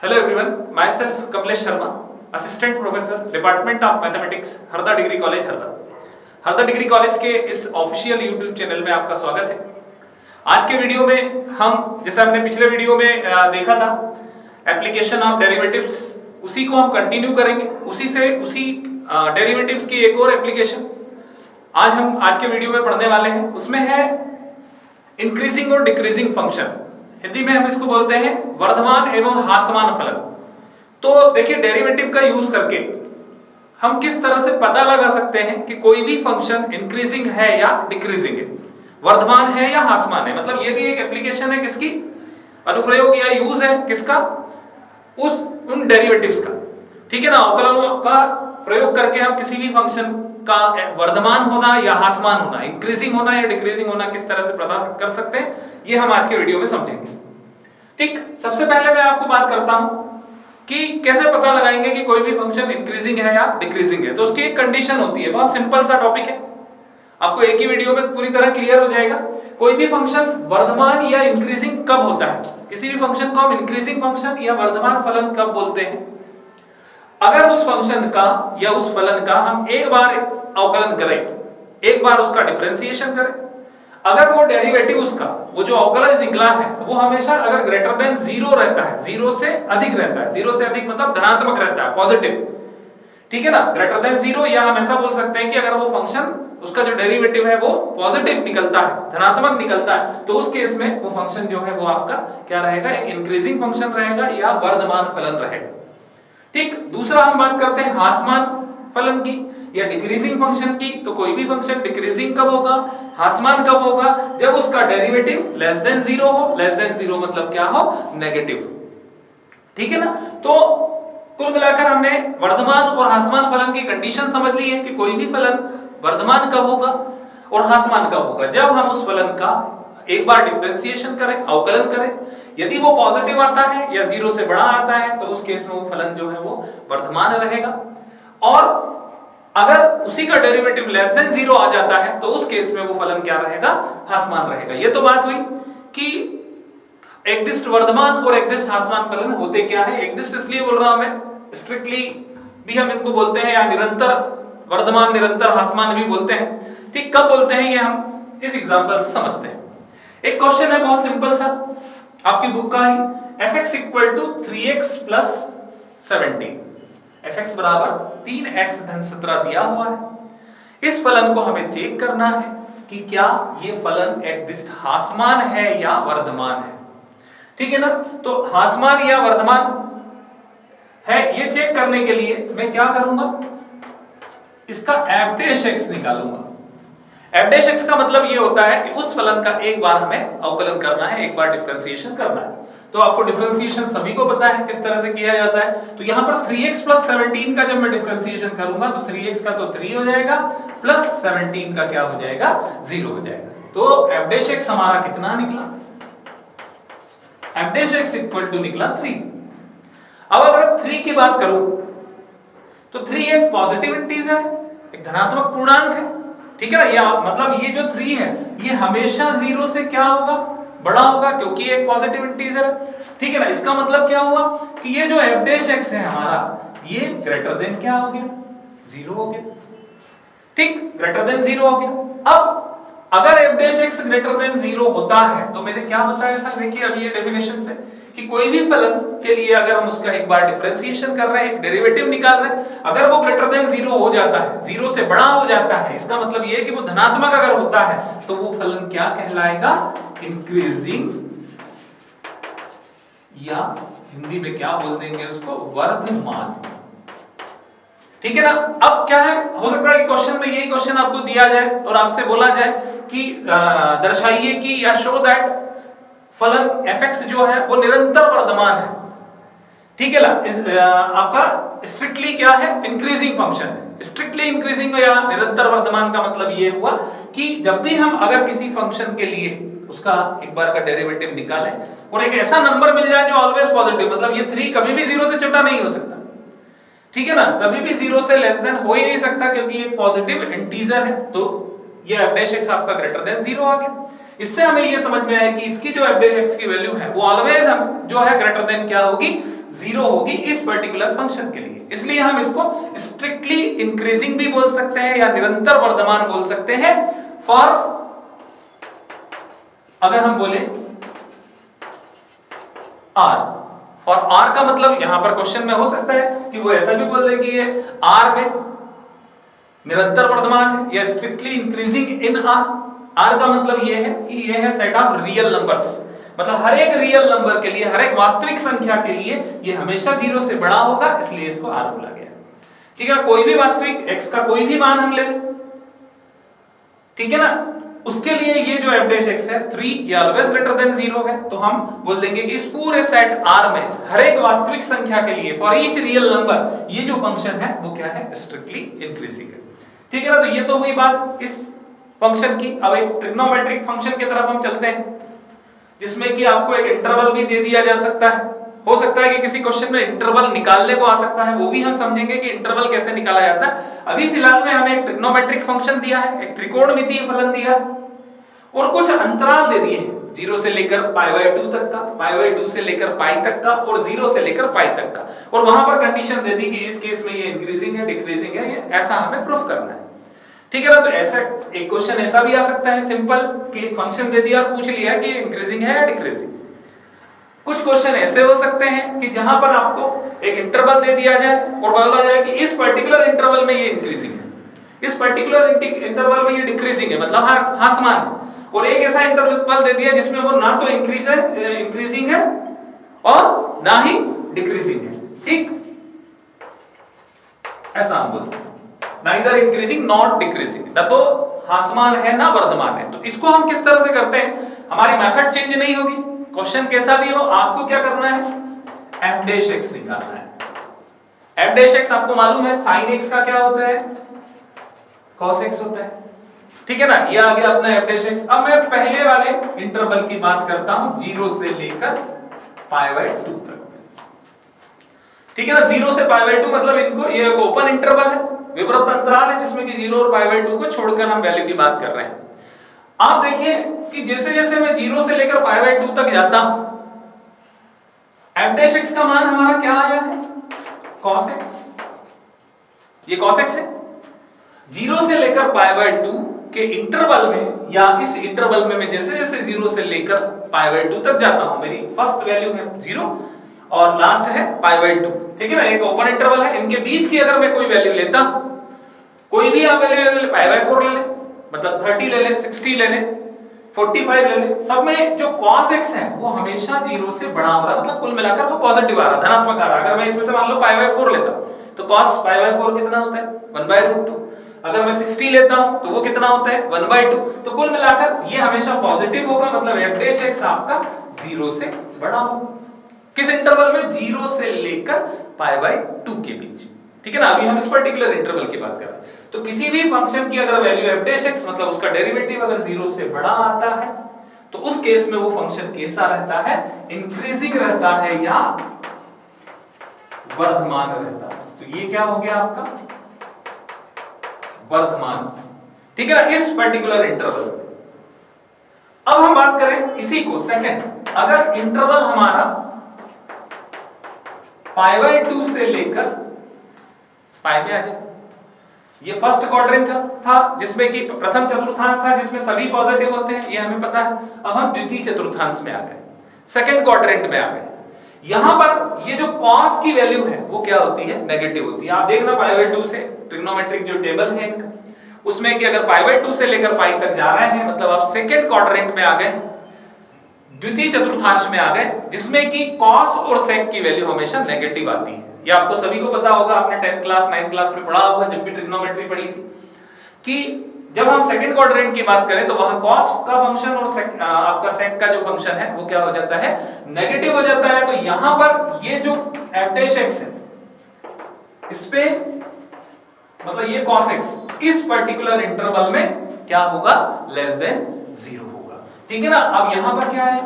Hello everyone, myself Kamlesh Sharma, Assistant Professor, Department of Mathematics, Harda degree college Harda. Harda degree college के इस official YouTube channel में आपका स्वागत है। आज के वीडियो में हम, जैसा हमने पिछले वीडियो में देखा था, एप्लीकेशन ऑफ डेरिवेटिव्स, उसी को हम कंटिन्यू करेंगे। उसी डेरिवेटिव्स की एक और एप्लीकेशन आज के वीडियो में पढ़ने वाले हैं। उसमें है इंक्रीजिंग और डिक्रीजिंग फंक्शन। हिंदी में हम इसको बोलते हैं वर्धमान एवं ह्रासमान फलन। तो देखिए, डेरिवेटिव का यूज करके हम किस तरह से पता लगा सकते हैं कि कोई भी फंक्शन इंक्रीजिंग है या डिक्रीजिंग है, वर्धमान है या ह्रासमान है। मतलब ये भी एक एप्लीकेशन है किसकी, अनुप्रयोग या यूज है किसका, उन डेरिवेटिव्स का। ठीक है ना। अवकलनों का प्रयोग करके हम किसी भी फंक्शन का वर्धमान होना या ह्रासमान होना, इंक्रीजिंग होना या डिक्रीजिंग होना किस तरह से पता कर सकते हैं, ये हम आज के वीडियो में समझेंगे। ठीक, सबसे पहले मैं आपको बात करता हूं कि कैसे पता लगाएंगे कि कोई भी फंक्शन इंक्रीजिंग है या डिक्रीजिंग है। तो उसकी एक कंडीशन होती है, बहुत सिंपल सा टॉपिक है, आपको एक ही वीडियो में पूरी तरह क्लियर हो जाएगा। कोई भी फंक्शन वर्धमान या इंक्रीजिंग कब होता है, किसी भी फंक्शन को हम इंक्रीजिंग फंक्शन या वर्धमान फलन कब बोलते हैं, अगर उस फंक्शन का या उस फलन का हम एक बार अवकलन करें, एक बार उसका डिफरेंशिएशन करें, अगर वो डेरिवेटिव उसका, वो जो अवकलज निकला है, वो हमेशा अगर ग्रेटर देन जीरो रहता है, जीरो से अधिक रहता है, जीरो से अधिक मतलब धनात्मक रहता है, पॉजिटिव। ठीक है ना, ग्रेटर देन जीरो, या हम ऐसा बोल सकते हैं कि अगर वो फंक्शन, उसका जो डेरिवेटिव है वो पॉजिटिव निकलता है, धनात्मक निकलता है, तो उस केस में वो फंक्शन जो है वो आपका क्या रहेगा, एक इंक्रीजिंग फंक्शन रहेगा या वर्धमान फलन रहेगा। ठीक, दूसरा हम बात करते हैं ह्रासमान फलन की या डिक्रीजिंग फंक्शन की। तो कोई भी फंक्शन डिक्रीजिंग कब होगा, ह्रासमान कब होगा, जब उसका डेरिवेटिव लेस देन जीरो हो। लेस देन जीरो मतलब क्या हो, नेगेटिव। ठीक है ना। तो कुल मिलाकर हमने वर्धमान और ह्रासमान फलन की कंडीशन समझ ली है कि कोई भी फलन वर्धमान कब होगा और ह्रासमान कब होगा, जब हम उस फलन का एक बार डिफरेंशिएशन करें, अवकलन करें। यदि वो पॉजिटिव आता है या जीरो से बड़ा आता है तो उस केस में वो फलन जो है वो वर्धमान रहेगा, और अगर उसी का डेरिवेटिव लेस देन जीरो आ जाता है तो उस केस में वो फलन क्या रहेगा, ह्रासमान रहेगा। ये तो बात हुई कि एकदिष्ट वर्धमान और एकदिष्ट ह्रासमान फलन होते क्या है। एकदिष्ट इसलिए बोल रहा हूं मैं, स्ट्रिक्टली भी हम इनको बोलते हैं, या निरंतर वर्धमान, निरंतर ह्रासमान भी बोलते हैं। ठीक, कब बोलते हैं ये हम इस एग्जांपल से समझते हैं। एक क्वेश्चन है बहुत सिंपल सा, आपकी बुक का ही, fx equal to 3x plus 17, fx बराबर 3x धन 17 दिया हुआ है। इस फलन को हमें चेक करना है कि क्या ये फलन एकदिष्ट ह्रासमान है या वर्धमान है। ठीक है ना। तो ह्रासमान या वर्धमान है, ये चेक करने के लिए मैं क्या करूंगा, इसका f डैश x निकालूंगा। f डैश x का मतलब ये होता है कि उस फलन का एक बार हमें अवकलन करना है, एक बार डिफरेंशिएशन करना है। तो आपको डिफरेंशिएशन सभी को पता है किस तरह से किया जाता है। तो यहां पर 3x प्लस 17 का जब मैं डिफरेंशिएशन करूंगा तो 3x का तो 3 हो जाएगा, प्लस 17 का क्या हो जाएगा, 0 हो जाएगा। तो f डैश x हमारा कितना निकला, f dash x equal to निकला 3। अब अगर 3 की बात करूं तो 3 एक पॉजिटिव इंटीजर है, एक धनात्मक पूर्णांक है। ठीक है ना। ये मतलब ये जो 3 है ये हमेशा 0 से क्या होगा, बड़ा होगा, क्योंकि एक पॉजिटिव इंटीजर है। ठीक है ना। इसका मतलब क्या हुआ कि ये जो f डैश x है हमारा, ये ग्रेटर देन क्या हो गया, 0 हो गया। ठीक, ग्रेटर देन 0 हो गया। अब अगर f dash x greater than 0 होता है तो मैंने क्या बताया था, देखिए अभी ये डेफिनेशन से, कि कोई भी फलन के लिए अगर हम उसका एक बार डिफरेंशिएशन कर रहे हैं, एक डेरिवेटिव निकाल रहे हैं, अगर वो ग्रेटर देन 0 हो जाता है, 0 से बड़ा हो जाता है, इसका मतलब ये है कि वो धनात्मक अगर होता है तो वो फलन क्या कहलाएगा, इंक्रीजिंग, या हिंदी में क्या बोल देंगे उसको, वर्धमान। ठीक है ना। अब क्या है, हो सकता है कि क्वेश्चन में यही क्वेश्चन आपको दिया जाए और आपसे बोला जाए कि दर्शाइए कि या शो दैट फलन fx जो है वो निरंतर वर्धमान है। ठीक है ना। आपका स्ट्रिक्टली क्या है, इंक्रीजिंग फंक्शन है। स्ट्रिक्टली इंक्रीजिंग या निरंतर वर्धमान का मतलब ये हुआ कि जब भी हम अगर किसी फंक्शन के लिए उसका एक बार का डेरिवेटिव निकालें और एक ऐसा नंबर मिल जाए जो ऑलवेज पॉजिटिव, मतलब ये 3 कभी भी 0 से छोटा नहीं हो सकता। ठीक है ना, कभी भी 0 से लेस देन हो ही नहीं सकता, क्योंकि ये पॉजिटिव इंटीजर है। तो ये f डैश x आपका ग्रेटर देन 0 आ गया। इससे हमें ये समझ में आया कि इसकी जो f डैश x की वैल्यू है वो ऑलवेज हम जो है ग्रेटर देन क्या होगी, जीरो होगी इस पर्टिकुलर फंक्शन के लिए। इसलिए हम इसको स्ट्रिक्टली इंक्रीजिंग भी बोल सकते हैं या निरंतर वर्धमान बोल सकते हैं। फॉर अगर हम बोले आर, और आर का मतलब यहां पर क्वेश्चन में हो सकता है कि वो ऐसा भी बोल दे कि ये आर में निरंतर वर्धमान है या strictly increasing in R. R का मतलब ये है कि ये है सेट ऑफ रियल नंबर्स, मतलब हर एक रियल नंबर के लिए, हर एक वास्तविक संख्या के लिए ये हमेशा 0 से बड़ा होगा, इसलिए इसको आर बोला गया। ठीक है, कोई भी वास्तविक x का कोई भी मान हम ले लें, ठीक है ना, उसके लिए ये जो f डैश x है 3 ये ऑलवेज ग्रेटर देन 0 है, तो हम बोल देंगे कि इस पूरे सेट R में हर एक वास्तविक संख्या के लिए फॉर ईच रियल नंबर ये जो फंक्शन है वो क्या है, स्ट्रिक्टली इंक्रीजिंग है। ठीक है ना, तो ये तो हुई बात इस फंक्शन की। अब एक ट्रिग्नोमेट्रिक फंक्शन की तरफ हम चलते हैं, जिसमें कि आपको एक इंटरवल भी दे दिया जा सकता है। हो सकता है कि किसी क्वेश्चन में इंटरवल निकालने को आ सकता है, वो भी हम समझेंगे कि इंटरवल कैसे निकाला जाता है। अभी फिलहाल में हमें एक ट्रिग्नोमेट्रिक फंक्शन दिया है, एक त्रिकोणमितीय फलन दिया है और कुछ अंतराल दे दिए हैं 0 से लेकर π/2 तक का, π/2 से लेकर π तक का और 0 से लेकर π तक का, और वहां पर कंडीशन दे दी कि इस केस में ये इंक्रीजिंग है, डिक्रीजिंग है, ये ऐसा हमें प्रूफ करना है। ठीक है ना, तो ऐसा एक क्वेश्चन ऐसा भी आ सकता है सिंपल कि एक फंक्शन दे दिया और पूछ लिया कि इंक्रीजिंग है या डिक्रीजिंग। कुछ क्वेश्चन ऐसे हो सकते हैं कि जहां पर आपको एक इंटरवल दे दिया जाए और बोला जाए कि इस पर्टिकुलर इंटरवल में ये इंक्रीजिंग है, इस पर्टिकुलर इंटरवल में ये डिक्रीजिंग है, मतलब हाँ समान है, और एक ऐसा इंटरवल दे दिया जिसमें वो ना तो इंक्रीजिंग है और ना ही डिक्रीजिंग है। ठीक, ऐसा हम बोलते हैं, नाइदर इंक्रीजिंग नॉट डिक्रीजिंग, ना तो ह्रासमान है ना वर्धमान है। तो इसको हम किस तरह से करते हैं, हमारी मेथड चेंज नहीं होगी, क्वेश्चन कैसा भी हो आपको क्या करना है, f डैश x निकालना है। f डैश x आपको मालूम है sin x का क्या होता है, cos x होता है। ठीक है ना, ये आ गया अपना f डैश x। अब मैं पहले वाले इंटरवल की बात करता हूं 0 से लेकर π/2 तक। ठीक है ना, 0 से π/2 मतलब इनको ये एक ओपन इंटरवल है, विवर्त अंतराल है, जिसमें कि 0 और π/2 को छोड़कर हम वैल्यू की बात कर रहे हैं। आप देखिए कि जैसे जैसे मैं 0 से लेकर π/2 तक जाता हूं, f डैश x का मान हमारा क्या आया है, cos x, ये cos x है। 0 से लेकर π/2 के इंटरवल में या इस इंटरवल में मैं जैसे जैसे 0 से लेकर π/2 तक जाता हूं, मेरी फर्स्ट वैल्यू है 0 और लास्ट है π/2। ठीक है ना, एक ओपन इंटरवल है, इनके बीच की अगर मैं कोई वैल्यू लेता हूं, कोई भी आप वैल्यू ले ले, π/4 ले ले, मतलब 30 ले ले, 60 ले ले, 45 ले ले, सब में जो cos x है वो हमेशा 0 से बड़ा हो रहा है, मतलब कुल मिलाकर वो पॉजिटिव आ रहा है, धनात्मक आ रहा है। अगर मैं इसमें से मान लो π/4 लेता तो cos π/4 कितना होता है, 1/√2। अगर मैं 60 लेता हूं तो वो कितना होता है, 1/2। तो कुल मिलाकर ये हमेशा पॉजिटिव होगा, मतलब f डैश x आपका 0 से बड़ा होगा। किस इंटरवल में, 0 से लेकर π/2 के बीच। ठीक है ना, अभी हम इस पर्टिकुलर इंटरवल की बात कर रहे हैं। तो किसी भी फंक्शन की अगर वैल्यू f डैश x मतलब उसका डेरिवेटिव अगर 0 से बड़ा आता है तो उस केस में वो फंक्शन कैसा रहता है, इंक्रीजिंग रहता है या वर्धमान रहता है। तो ये क्या हो गया आपका, वर्धमान। ठीक है ना, इस पर्टिकुलर इंटरवल में। अब हम बात करें इसी को सेकंड, अगर इंटरवल हमारा π/2 से लेकर π में आ जाए, ये फर्स्ट क्वाड्रेंट था जिसमें कि प्रथम चतुर्थांश था जिसमें सभी पॉजिटिव होते हैं, ये हमें पता है। अब हम द्वितीय चतुर्थांश में आ गए, सेकंड क्वाड्रेंट में आ गए। यहां पर ये जो cos की वैल्यू है वो क्या होती है, नेगेटिव होती है। आप देखना π/2 से ट्रिग्नोमेट्रिक जो टेबल है इनका, उसमें कि अगर π/2 से लेकर π तक जा रहे हैं मतलब आप सेकंड क्वाड्रेंट में आ गए, द्वितीय चतुर्थांश में आ गए, जिसमें कि cos और sec की वैल्यू हमेशा नेगेटिव आती है। ये आपको सभी को पता होगा, आपने 10th क्लास 9th क्लास में पढ़ा होगा जब भी ट्रिग्नोमेट्री पढ़ी थी, कि जब हम सेकंड क्वाड्रेंट की बात करें तो वहां cos का फंक्शन और आपका sec का जो फंक्शन है वो क्या हो जाता है, नेगेटिव हो जाता है। तो यहां पर ये जो f डैश x है, इस पे मतलब ये cos x इस पर्टिकुलर इंटरवल में क्या होगा, लेस देन 0 होगा। ठीक है ना, अब यहां पर क्या है,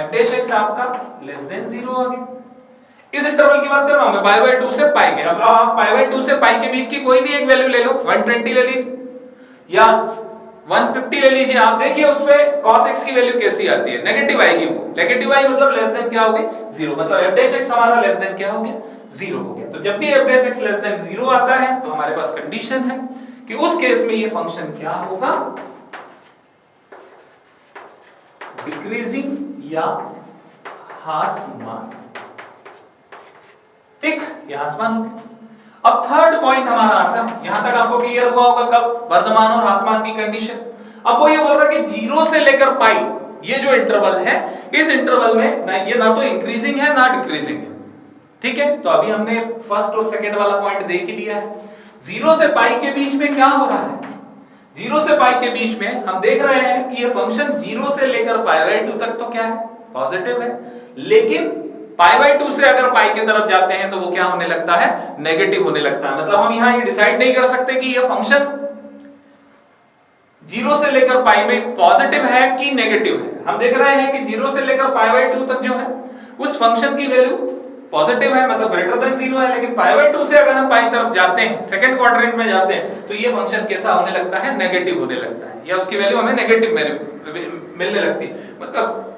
f डैश x आपका लेस देन 0 आ गया। इस इंटरवल की बात कर रहा हूं मैं π/2 से π के। अब आप π/2 से π के बीच की कोई भी एक वैल्यू ले लो, 120 ले लीजिए या 150 ले लीजिए आप, देखिए उसपे cos x की वैल्यू कैसी आती है, नेगेटिव आएगी वो। नेगेटिव आई मतलब लेस देन क्या हो गई, 0, मतलब f डैश x हमारा लेस देन क्या हो गया, 0 हो गया। तो जब भी f dash x less than 0 आता है तो हमारे पास कंडीशन है कि उस केस में ये फंक्शन क्या होगा, डिक्रीजिंग या ह्रासमान। ठीक, ये ह्रासमान हो गया। अब थर्ड पॉइंट हमारा आता है, यहां तक आपको क्लियर हुआ होगा कब, वर्धमान और ह्रासमान की कंडीशन। अब वो ये बोल रहा है कि 0 से लेकर पाई, ये जो इंटरवल है, इस इंटरवल में ना तो इंक्रीजिंग है ना डिक्रीजिंग है। ठीक है, तो अभी हमने फर्स्ट और सेकंड वाला पॉइंट देख ही लिया है। 0 से पाई के बीच में क्या हो रहा है, 0 से पाई के बीच में हम देख रहे हैं कि ये फंक्शन 0 से लेकर पाई बाय 2 तक तो क्या है, पॉजिटिव है, लेकिन पाई बाय 2 से अगर पाई की तरफ जाते हैं तो वो क्या होने लगता है, नेगेटिव होने लगता है। मतलब हम यहां ये डिसाइड नहीं कर सकते कि ये फंक्शन 0 से लेकर पाई में पॉजिटिव है कि नेगेटिव है। हम देख रहे हैं कि 0 से लेकर पाई बाय 2 तक जो है उस फंक्शन की वैल्यू पॉजिटिव है, मतलब ग्रेटर देन 0 है, लेकिन पाई बाय 2 से अगर हम पाई तरफ जाते हैं, सेकंड क्वाड्रेंट में जाते हैं, तो ये फंक्शन कैसा होने लगता है, नेगेटिव होने लगता है, या उसकी वैल्यू हमें नेगेटिव मिलने लगती है। मतलब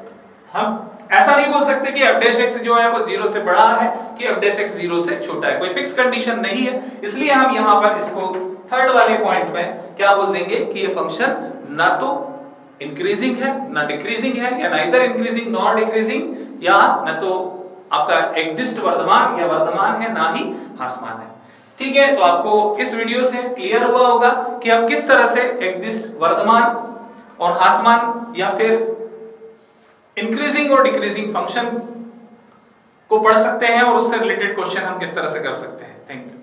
हम ऐसा नहीं बोल सकते कि f डैश x जो है वो 0 से बड़ा है कि f डैश x 0 से छोटा है, कोई फिक्स कंडीशन नहीं है। इसलिए हम यहां पर इसको थर्ड वाले पॉइंट में क्या बोल देंगे कि ये फंक्शन ना तो इंक्रीजिंग है ना डिक्रीजिंग है, या नाइदर इंक्रीजिंग नॉर डिक्रीजिंग, या ना तो आपका एक्दिष्ट वर्धमान या वर्धमान है, ना ही ह्रासमान है। ठीक है, तो आपको इस वीडियो से क्लियर हुआ होगा कि हम किस तरह से एक्दिष्ट वर्धमान और ह्रासमान या फिर इंक्रीजिंग और डिक्रीजिंग फंक्शन को पढ़ सकते हैं और उससे रिलेटेड क्वेश्चन हम किस तरह से कर सकते हैं। Thank you.